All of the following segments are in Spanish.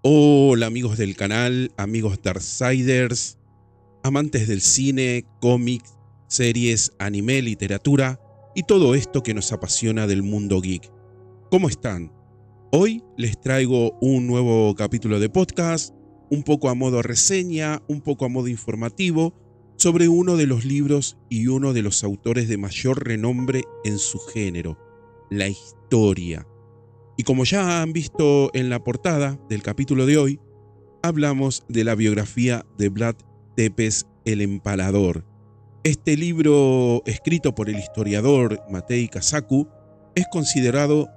Hola amigos del canal, amigos Darksiders, amantes del cine, cómics, series, anime, literatura y todo esto que nos apasiona del mundo geek. ¿Cómo están? Hoy les traigo un nuevo capítulo de podcast, un poco a modo reseña, un poco a modo informativo, sobre uno de los libros y uno de los autores de mayor renombre en su género, la historia. Y como ya han visto en la portada del capítulo de hoy, hablamos de la biografía de Vlad Tepes el Empalador. Este libro, escrito por el historiador Matei Kazaku, es considerado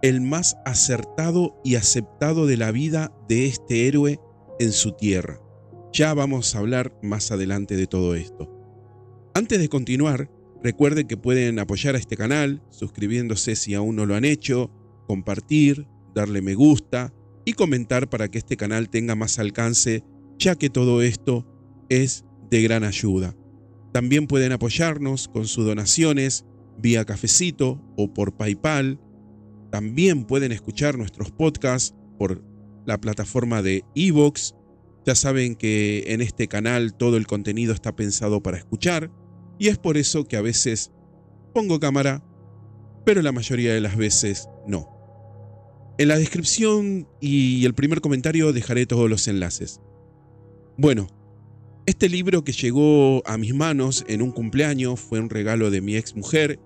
el más acertado y aceptado de la vida de este héroe en su tierra. Ya vamos a hablar más adelante de todo esto. Antes de continuar, recuerden que pueden apoyar a este canal suscribiéndose si aún no lo han hecho, compartir, darle me gusta y comentar para que este canal tenga más alcance, ya que todo esto es de gran ayuda. También pueden apoyarnos con sus donaciones vía Cafecito o por PayPal. También pueden escuchar nuestros podcasts por la plataforma de iVoox. Ya saben que en este canal todo el contenido está pensado para escuchar y es por eso que a veces pongo cámara, pero la mayoría de las veces no. En la descripción y el primer comentario dejaré todos los enlaces. Bueno, este libro que llegó a mis manos en un cumpleaños fue un regalo de mi ex mujer.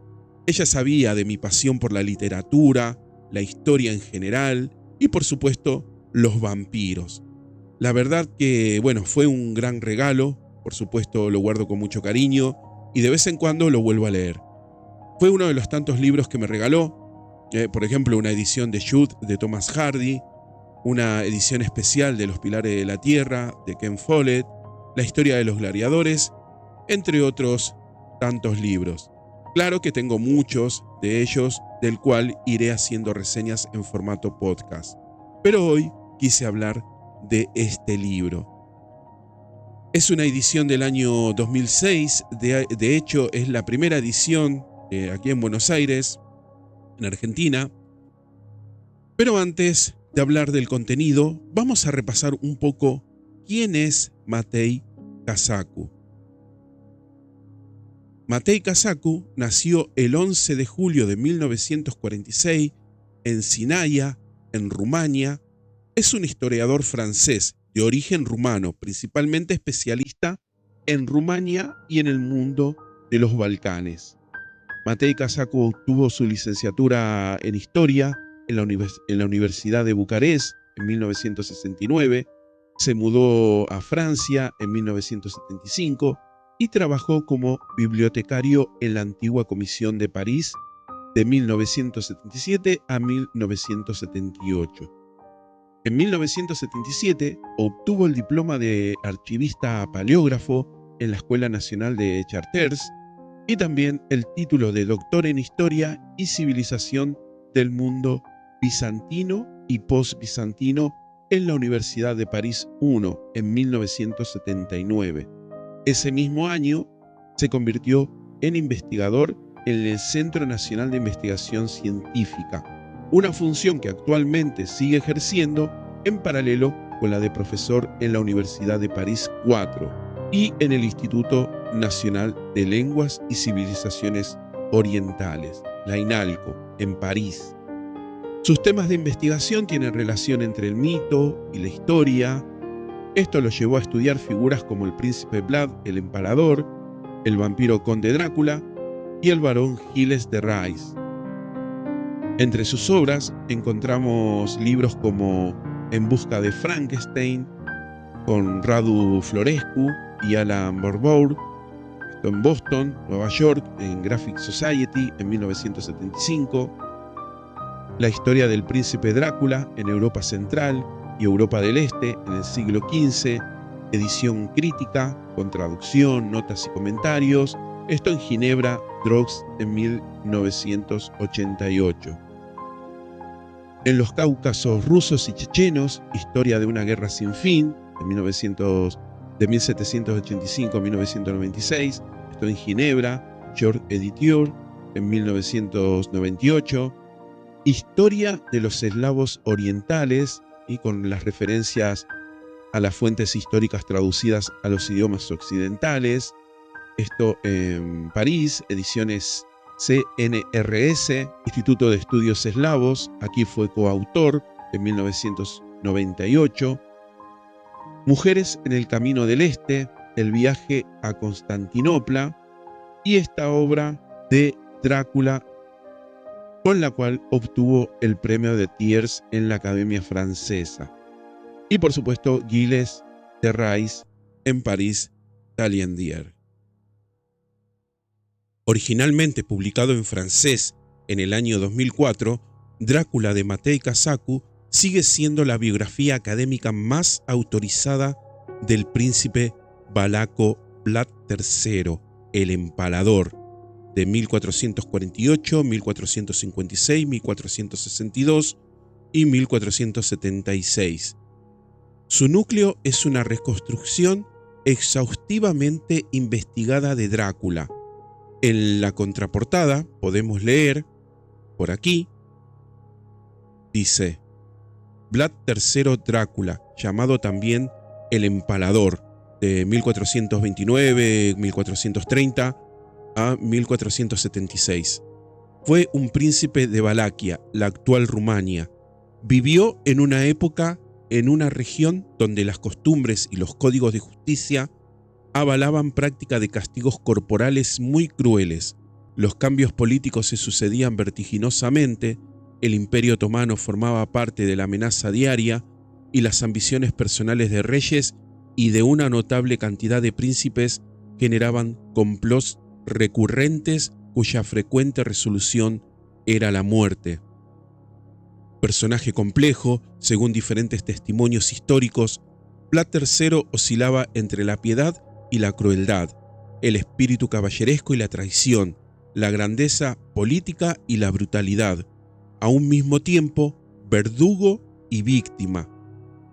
Ella sabía de mi pasión por la literatura, la historia en general y por supuesto los vampiros. La verdad que, bueno, fue un gran regalo, por supuesto lo guardo con mucho cariño y de vez en cuando lo vuelvo a leer. Fue uno de los tantos libros que me regaló. Por ejemplo, una edición de Jude de Thomas Hardy, una edición especial de Los Pilares de la Tierra de Ken Follett, La Historia de los Gladiadores, entre otros tantos libros. Claro que tengo muchos de ellos, del cual iré haciendo reseñas en formato podcast. Pero hoy quise hablar de este libro. Es una edición del año 2006, de hecho es la primera edición aquí en Buenos Aires, en Argentina. Pero antes de hablar del contenido, vamos a repasar un poco quién es Matei Kazaku. Matei Kazaku nació el 11 de julio de 1946 en Sinaia, en Rumania. Es un historiador francés de origen rumano, principalmente especialista en Rumania y en el mundo de los Balcanes. Matei Kazaku obtuvo su licenciatura en Historia en la Universidad de Bucarest en 1969, se mudó a Francia en 1975 y trabajó como bibliotecario en la antigua Comisión de París de 1977 a 1978. En 1977 obtuvo el diploma de archivista paleógrafo en la Escuela Nacional de Chartres y también el título de doctor en Historia y Civilización del Mundo Bizantino y Post-Bizantino en la Universidad de París I en 1979. Ese mismo año se convirtió en investigador en el Centro Nacional de Investigación Científica, una función que actualmente sigue ejerciendo en paralelo con la de profesor en la Universidad de París IV y en el Instituto Nacional de Lenguas y Civilizaciones Orientales, la INALCO, en París. Sus temas de investigación tienen relación entre el mito y la historia. Esto lo llevó a estudiar figuras como el príncipe Vlad el Empalador, el vampiro conde Drácula y el barón Gilles de Rais. Entre sus obras encontramos libros como En busca de Frankenstein, con Radu Florescu y Alan Barbour, esto en Boston, Nueva York, en Graphic Society en 1975, La historia del príncipe Drácula en Europa Central y Europa del Este en el siglo XV, edición crítica, con traducción, notas y comentarios, esto en Ginebra, Drogs en 1988. En los Cáucasos rusos y chechenos, Historia de una guerra sin fin, de 1785 a 1996, esto en Ginebra, York Editeur, en 1998. Historia de los eslavos orientales, y con las referencias a las fuentes históricas traducidas a los idiomas occidentales. Esto en París, ediciones CNRS, Instituto de Estudios Eslavos. Aquí fue coautor en 1998. Mujeres en el Camino del Este, el viaje a Constantinopla, y esta obra de Drácula, con la cual obtuvo el premio de Thiers en la Academia Francesa. Y por supuesto, Gilles de Rais en París, Taillandier. Originalmente publicado en francés en el año 2004, Drácula de Matei Kazaku sigue siendo la biografía académica más autorizada del príncipe valaco Vlad III, el Empalador, de 1448, 1456, 1462 y 1476. Su núcleo es una reconstrucción exhaustivamente investigada de Drácula. En la contraportada podemos leer, por aquí, dice: Vlad III Drácula, llamado también el Empalador, de 1429-1430 a 1476. Fue un príncipe de Valaquia, la actual Rumania. Vivió en una época en una región donde las costumbres y los códigos de justicia avalaban práctica de castigos corporales muy crueles. Los cambios políticos se sucedían vertiginosamente, el Imperio Otomano formaba parte de la amenaza diaria y las ambiciones personales de reyes y de una notable cantidad de príncipes generaban complots recurrentes cuya frecuente resolución era la muerte. Personaje complejo, según diferentes testimonios históricos, Vlad III oscilaba entre la piedad y la crueldad, el espíritu caballeresco y la traición, la grandeza política y la brutalidad, a un mismo tiempo verdugo y víctima.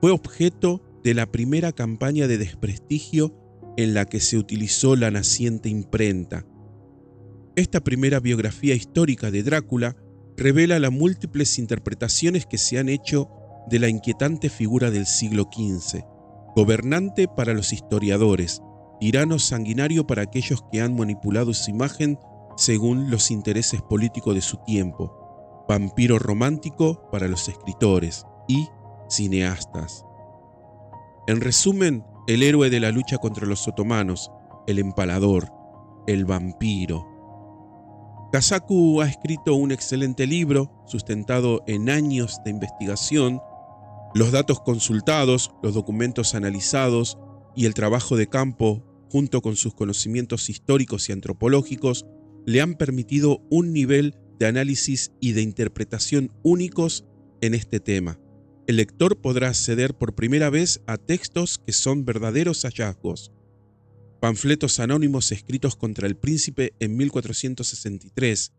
Fue objeto de la primera campaña de desprestigio en la que se utilizó la naciente imprenta. Esta primera biografía histórica de Drácula revela las múltiples interpretaciones que se han hecho de la inquietante figura del siglo XV, gobernante para los historiadores, tirano sanguinario para aquellos que han manipulado su imagen según los intereses políticos de su tiempo, vampiro romántico para los escritores y cineastas. En resumen, el héroe de la lucha contra los otomanos, el empalador, el vampiro. Kazaku ha escrito un excelente libro, sustentado en años de investigación. Los datos consultados, los documentos analizados y el trabajo de campo, junto con sus conocimientos históricos y antropológicos, le han permitido un nivel de análisis y de interpretación únicos en este tema. El lector podrá acceder por primera vez a textos que son verdaderos hallazgos. Panfletos anónimos escritos contra el príncipe en 1463,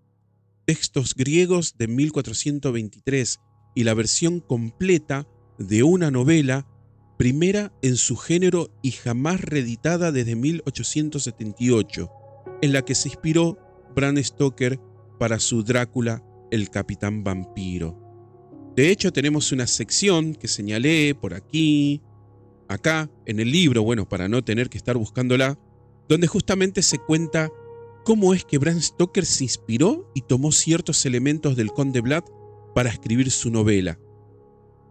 textos griegos de 1423 y la versión completa de una novela, primera en su género y jamás reeditada desde 1878, en la que se inspiró Bram Stoker para su Drácula, el Capitán Vampiro. De hecho, tenemos una sección que señalé por aquí, acá, en el libro, bueno, para no tener que estar buscándola, donde justamente se cuenta cómo es que Bram Stoker se inspiró y tomó ciertos elementos del Conde Vlad para escribir su novela.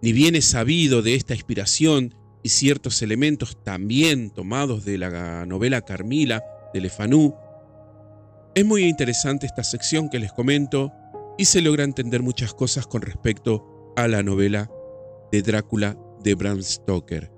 Ni bien es sabido de esta inspiración y ciertos elementos también tomados de la novela Carmila de Le Fanu, es muy interesante esta sección que les comento y se logra entender muchas cosas con respecto a la novela de Drácula de Bram Stoker.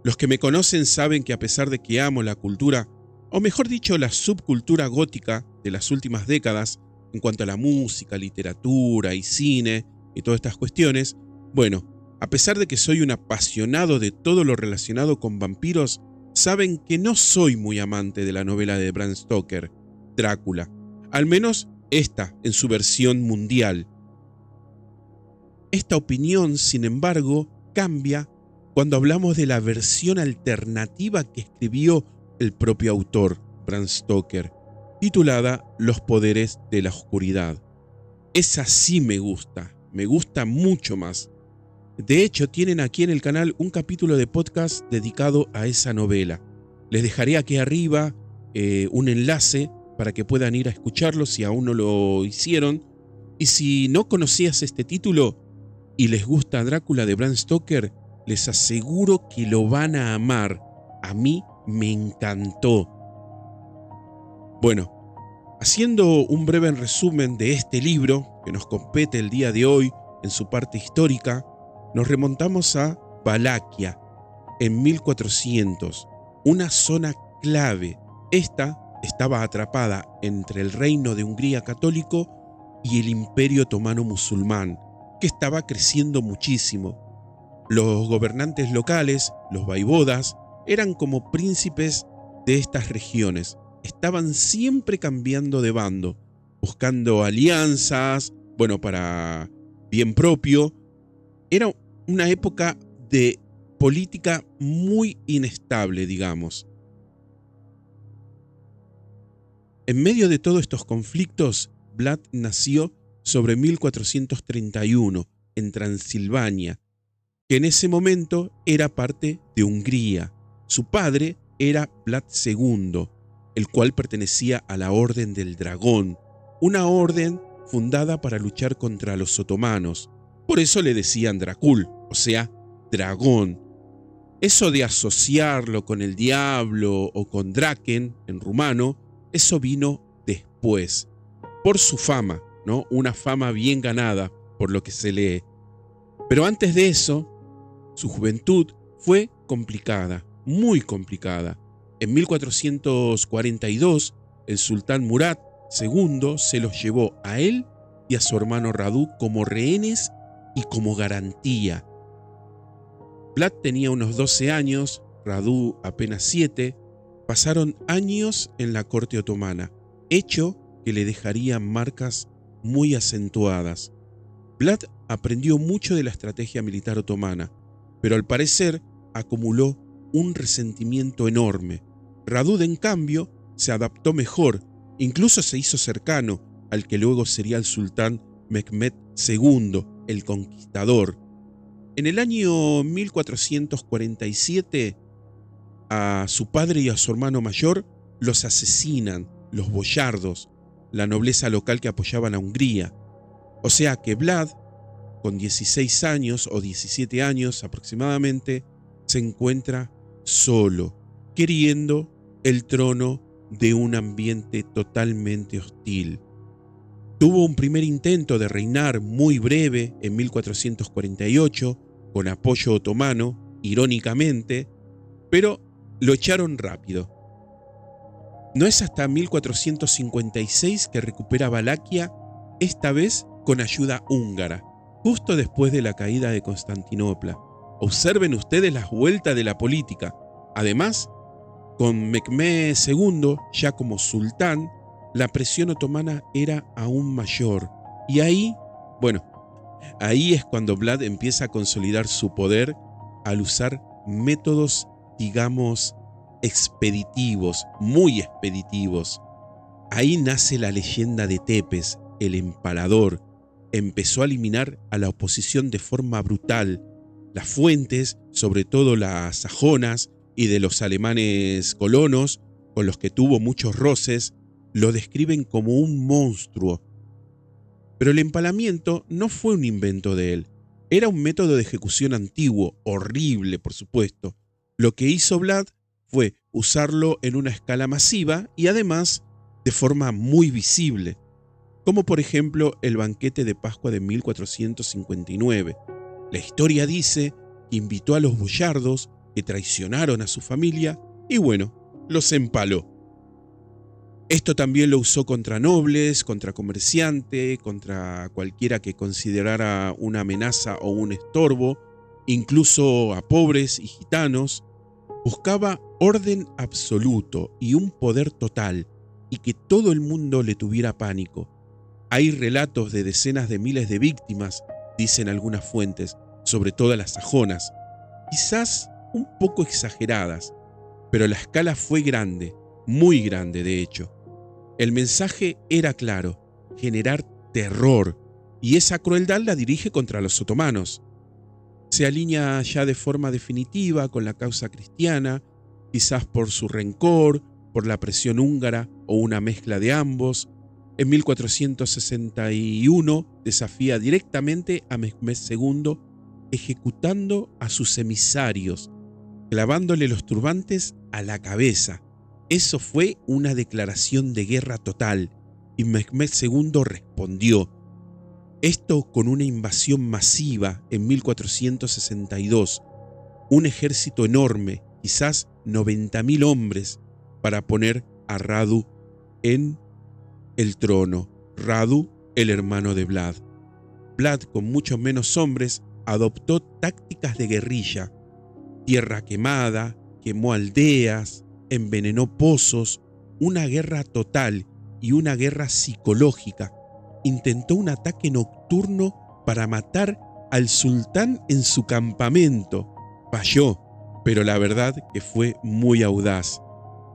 Los que me conocen saben que a pesar de que amo la cultura, o mejor dicho, la subcultura gótica de las últimas décadas, en cuanto a la música, literatura y cine y todas estas cuestiones, bueno, a pesar de que soy un apasionado de todo lo relacionado con vampiros, saben que no soy muy amante de la novela de Bram Stoker, Drácula, al menos esta en su versión mundial. Esta opinión, sin embargo, cambia cuando hablamos de la versión alternativa que escribió el propio autor, Bram Stoker, titulada Los poderes de la oscuridad. Esa sí me gusta, me gusta mucho más. De hecho, tienen aquí en el canal un capítulo de podcast dedicado a esa novela. Les dejaré aquí arriba un enlace para que puedan ir a escucharlo si aún no lo hicieron. Y si no conocías este título y les gusta Drácula de Bram Stoker, les aseguro que lo van a amar. A mí me encantó. Bueno, haciendo un breve resumen de este libro que nos compete el día de hoy en su parte histórica, nos remontamos a Valaquia en 1400, una zona clave. Esta estaba atrapada entre el reino de Hungría católico y el Imperio Otomano musulmán, que estaba creciendo muchísimo. Los gobernantes locales, los vaivodas, eran como príncipes de estas regiones. Estaban siempre cambiando de bando, buscando alianzas, para bien propio. Era una época de política muy inestable, digamos. En medio de todos estos conflictos, Vlad nació sobre 1431 en Transilvania, que en ese momento era parte de Hungría. Su padre era Vlad II, el cual pertenecía a la Orden del Dragón, una orden fundada para luchar contra los otomanos. Por eso le decían Dracul, o sea, dragón. Eso de asociarlo con el diablo o con Draken en rumano, eso vino después, por su fama, ¿no? Una fama bien ganada, por lo que se lee. Pero antes de eso, su juventud fue complicada, muy complicada. En 1442, el sultán Murad II se los llevó a él y a su hermano Radu como rehenes y como garantía. Vlad tenía unos 12 años, Radu apenas 7. Pasaron años en la corte otomana, hecho que le dejaría marcas muy acentuadas. Vlad aprendió mucho de la estrategia militar otomana, pero al parecer acumuló un resentimiento enorme. Radu, en cambio, se adaptó mejor, incluso se hizo cercano al que luego sería el sultán Mehmed II, el Conquistador. En el año 1447, a su padre y a su hermano mayor los asesinan los boyardos, la nobleza local que apoyaban a Hungría. O sea que Vlad, con 16 años o 17 años aproximadamente, se encuentra solo, queriendo el trono de un ambiente totalmente hostil. Tuvo un primer intento de reinar muy breve en 1448, con apoyo otomano, irónicamente, pero lo echaron rápido. No es hasta 1456 que recupera Valaquia, esta vez con ayuda húngara, justo después de la caída de Constantinopla. Observen ustedes las vueltas de la política. Además, con Mehmed II ya como sultán, la presión otomana era aún mayor. Y ahí es cuando Vlad empieza a consolidar su poder al usar métodos, digamos, expeditivos, muy expeditivos. Ahí nace la leyenda de Tepes, el empalador. Empezó a eliminar a la oposición de forma brutal. Las fuentes, sobre todo las sajonas y de los alemanes colonos, con los que tuvo muchos roces, lo describen como un monstruo. Pero el empalamiento no fue un invento de él. Era un método de ejecución antiguo, horrible por supuesto. Lo que hizo Vlad fue usarlo en una escala masiva y además de forma muy visible, como por ejemplo el banquete de Pascua de 1459. La historia dice que invitó a los boyardos que traicionaron a su familia y los empaló. Esto también lo usó contra nobles, contra comerciantes, contra cualquiera que considerara una amenaza o un estorbo, incluso a pobres y gitanos. Buscaba orden absoluto y un poder total, y que todo el mundo le tuviera pánico. Hay relatos de decenas de miles de víctimas, dicen algunas fuentes, sobre todo las sajonas, quizás un poco exageradas, pero la escala fue grande, muy grande de hecho. El mensaje era claro: generar terror, y esa crueldad la dirige contra los otomanos. Se alinea ya de forma definitiva con la causa cristiana, quizás por su rencor, por la presión húngara o una mezcla de ambos. En 1461 desafía directamente a Mehmed II, ejecutando a sus emisarios, clavándole los turbantes a la cabeza. Eso fue una declaración de guerra total, y Mehmed II respondió. Esto con una invasión masiva en 1462, un ejército enorme, quizás 90.000 hombres, para poner a Radu en el trono. Radu, el hermano de Vlad. Vlad, con muchos menos hombres, adoptó tácticas de guerrilla. Tierra quemada, quemó aldeas, envenenó pozos, una guerra total y una guerra psicológica. Intentó un ataque nocturno para matar al sultán en su campamento. Falló, pero la verdad que fue muy audaz.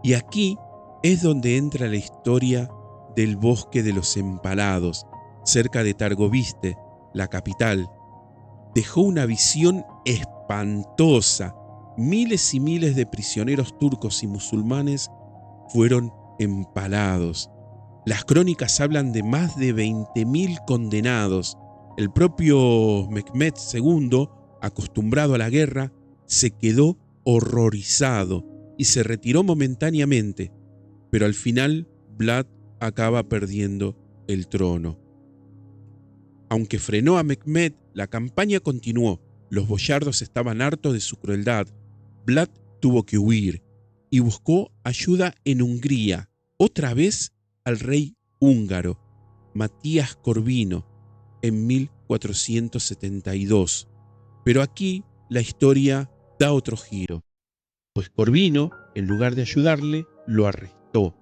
Y aquí es donde entra la historia del Bosque de los Empalados, cerca de Targoviste, la capital. Dejó una visión espantosa. Miles y miles de prisioneros turcos y musulmanes fueron empalados. Las crónicas hablan de más de 20.000 condenados. El propio Mehmed II, acostumbrado a la guerra, se quedó horrorizado y se retiró momentáneamente, pero al final Vlad acaba perdiendo el trono. Aunque frenó a Mehmed, la campaña continuó. Los boyardos estaban hartos de su crueldad. Vlad tuvo que huir y buscó ayuda en Hungría, otra vez al rey húngaro, Matías Corvino, en 1472. Pero aquí la historia da otro giro, pues Corvino, en lugar de ayudarle, lo arrestó.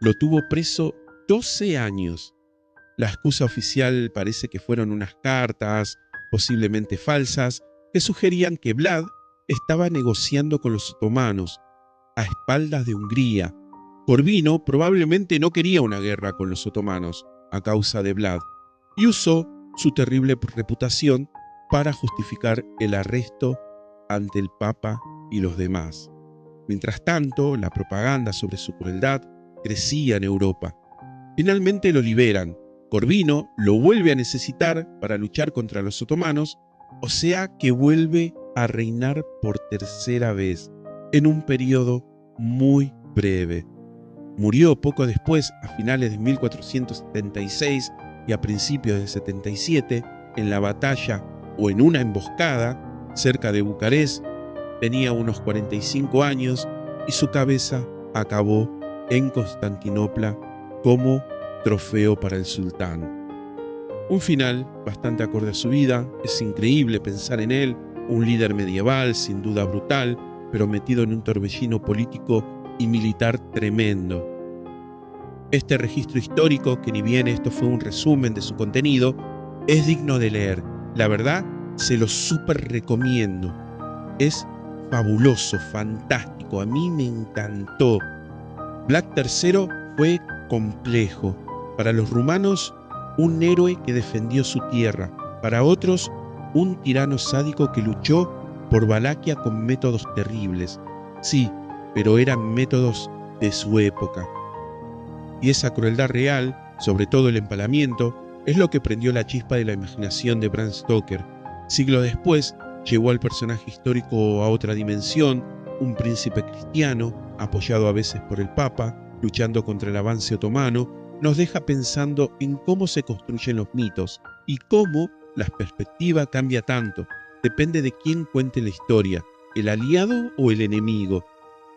Lo tuvo preso 12 años. La excusa oficial parece que fueron unas cartas, posiblemente falsas, que sugerían que Vlad estaba negociando con los otomanos, a espaldas de Hungría. Corvino probablemente no quería una guerra con los otomanos a causa de Vlad y usó su terrible reputación para justificar el arresto ante el Papa y los demás. Mientras tanto, la propaganda sobre su crueldad crecía en Europa. Finalmente lo liberan. Corvino lo vuelve a necesitar para luchar contra los otomanos, o sea que vuelve a reinar por tercera vez, en un periodo muy breve. Murió poco después, a finales de 1476 y a principios de 77, en la batalla o en una emboscada cerca de Bucarest. Tenía unos 45 años y su cabeza acabó en Constantinopla como trofeo para el sultán. Un final bastante acorde a su vida. Es increíble pensar en él, un líder medieval, sin duda brutal, pero metido en un torbellino político y militar tremendo. Este registro histórico, que ni bien esto fue un resumen de su contenido, es digno de leer. La verdad, se lo súper recomiendo. Es fabuloso, fantástico, a mí me encantó. Vlad III fue complejo. Para los rumanos, un héroe que defendió su tierra. Para otros, un tirano sádico que luchó por Valaquia con métodos terribles. Sí, pero eran métodos de su época. Y esa crueldad real, sobre todo el empalamiento, es lo que prendió la chispa de la imaginación de Bram Stoker. Siglos después, llevó al personaje histórico a otra dimensión, un príncipe cristiano, apoyado a veces por el Papa, luchando contra el avance otomano. Nos deja pensando en cómo se construyen los mitos y cómo la perspectiva cambia tanto. Depende de quién cuente la historia, el aliado o el enemigo.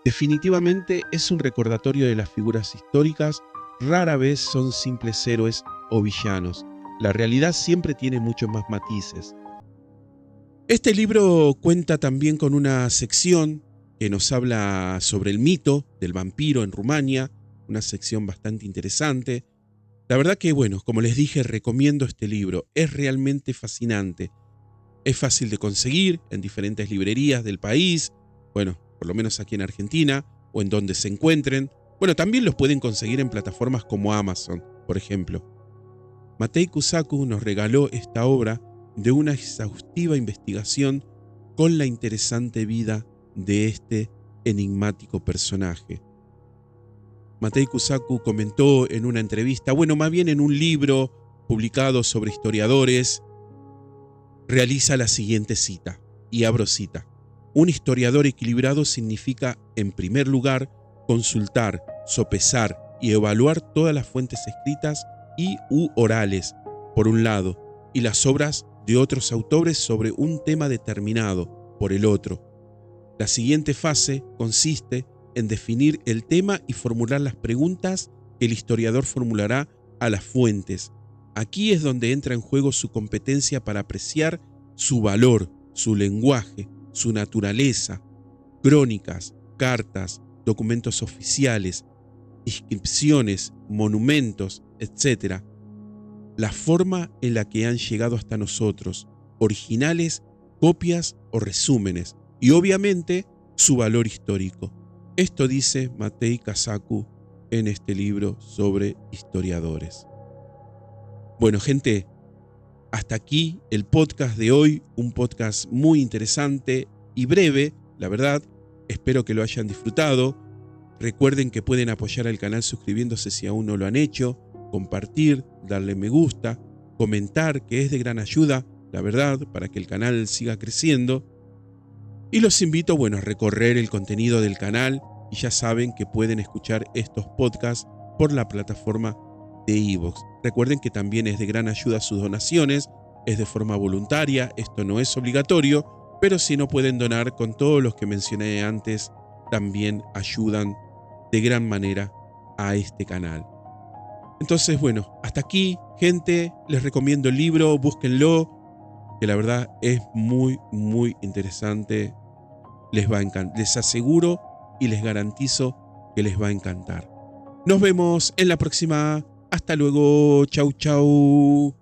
Definitivamente es un recordatorio de las figuras históricas. Rara vez son simples héroes o villanos. La realidad siempre tiene muchos más matices. Este libro cuenta también con una sección que nos habla sobre el mito del vampiro en Rumania, una sección bastante interesante. La verdad que, bueno, como les dije, recomiendo este libro. Es realmente fascinante. Es fácil de conseguir en diferentes librerías del país, bueno, por lo menos aquí en Argentina, o en donde se encuentren. Bueno, también los pueden conseguir en plataformas como Amazon, por ejemplo. Matei Kusaku nos regaló esta obra de una exhaustiva investigación con la interesante vida de este enigmático personaje. Matei Kusaku comentó en una entrevista, más bien en un libro publicado sobre historiadores, realiza la siguiente cita, y abro cita: un historiador equilibrado significa, en primer lugar, consultar, sopesar y evaluar todas las fuentes escritas y u orales, por un lado, y las obras de otros autores sobre un tema determinado, por el otro. La siguiente fase consiste en definir el tema y formular las preguntas que el historiador formulará a las fuentes. Aquí es donde entra en juego su competencia para apreciar su valor, su lenguaje, su naturaleza, crónicas, cartas, documentos oficiales, inscripciones, monumentos, etc. La forma en la que han llegado hasta nosotros, originales, copias o resúmenes, y obviamente su valor histórico. Esto dice Matei Kusaku en este libro sobre historiadores. Bueno, gente, hasta aquí el podcast de hoy, un podcast muy interesante y breve, la verdad. Espero que lo hayan disfrutado. Recuerden que pueden apoyar al canal suscribiéndose si aún no lo han hecho, compartir, darle me gusta, comentar, que es de gran ayuda, la verdad, para que el canal siga creciendo. Y los invito, a recorrer el contenido del canal, y ya saben que pueden escuchar estos podcasts por la plataforma de iVoox. Recuerden que también es de gran ayuda sus donaciones, es de forma voluntaria, esto no es obligatorio, pero si no pueden donar con todos los que mencioné antes, también ayudan de gran manera a este canal. Entonces, hasta aquí, gente, les recomiendo el libro, búsquenlo, que la verdad es muy, muy interesante. Les va a encantar, les aseguro y les garantizo que les va a encantar. Nos vemos en la próxima. Hasta luego. Chau, chau.